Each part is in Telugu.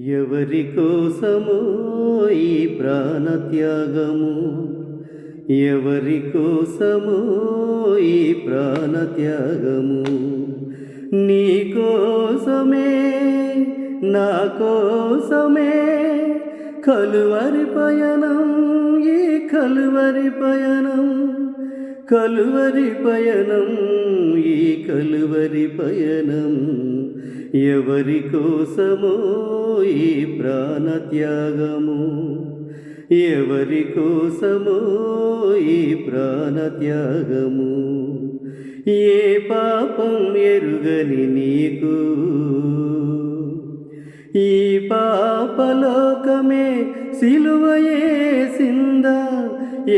ఎవరి కోసమో ఈ ప్రాణత్యాగము, ఎవరి కోసమో ఈ ప్రాణత్యాగము. నీ కోసమే, నా కోసమే కలువరి పయనం, ఈ కలువరి పయనం, కలువరి పయనం, ఈ కలువరి పయనం. ఎవరి కోసమో ఈ ప్రాణత్యాగము, ఎవరి కోసమో ఈ ప్రాణత్యాగము. ఏ పాపం ఎరుగని నీకు ఈ పాపలోకమే సిలువయేసిందా,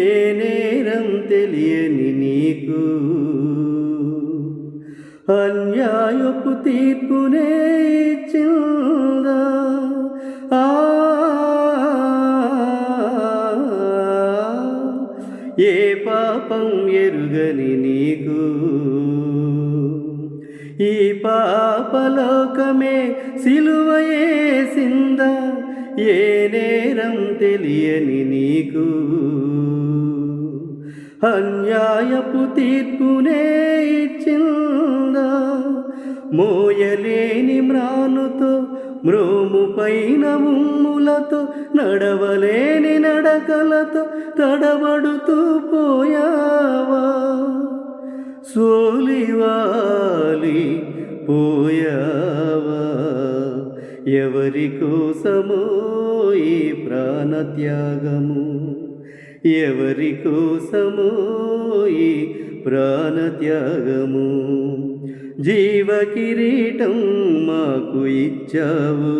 ఏ నేరం తెలియని నీకు అన్యాయపు తీర్పునే ఇచ్చిందా. ఏ పాపం ఎరుగని నీకు ఈ పాపలోకమే సిలువయేసిందా, ఏ నేరం తెలియని నీకు అన్యాయపు తీర్పునే ఇచ్చిందా. మోయలేని మ్రానుతో, మ్రోము పైన ఉమ్ములతో, నడవలేని నడకలతో తడబడుతూ పోయావా, సోలివాలి పోయావా. ఎవరి కోసమో ఈ ప్రాణత్యాగము, ఎవరి కోసమో ఈ ప్రాణత్యాగము. జీవ కిరీటం మాకు ఇచ్చావు,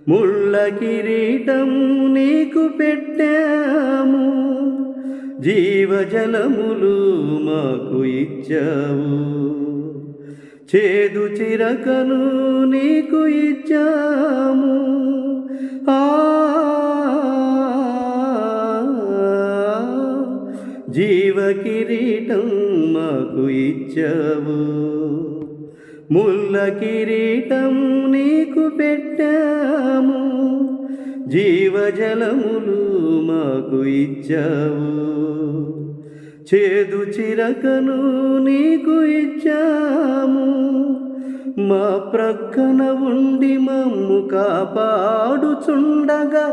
ముళ్ళ కిరీటం నీకు పెట్టాము. జీవజలములు మాకు ఇచ్చావు, చేదు చిరకను నీకు ఇచ్చాము. జీవ కిరీటం మాకు ఇచ్చావు, ముళ్ళ కిరీటం నీకు పెట్టాము. జీవజలములు మాకు ఇచ్చావు, చేదు చిరకను నీకు ఇచ్చాము. మా ప్రక్కన ఉండి మమ్ము కాపాడుచుండగా,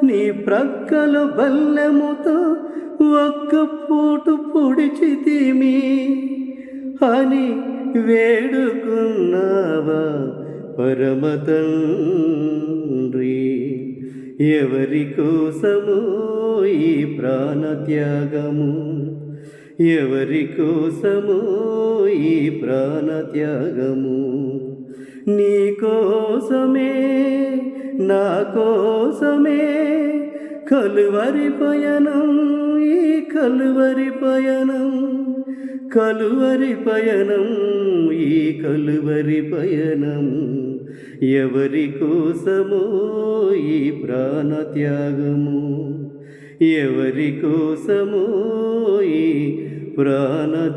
నీ ప్రక్కలో బల్లెముతో ఒక్క పూటు పొడిచితిమి అని వేడుకున్నావా పరమ తండ్రి. ఎవరి కోసమో ఈ ప్రాణత్యాగము, ఎవరి కోసమో ఈ ప్రాణత్యాగము. నీ కోసమే, నా కోసమే కలువరి పయనం, ఈ కలువరి పయనం, కలువరి పయనం, ఈ కలువరి పయనం. ఎవరి కోసమో ఈ ప్రాణత్యాగము, ఎవరి కోసమో ఈ ప్రాణత్యాగము.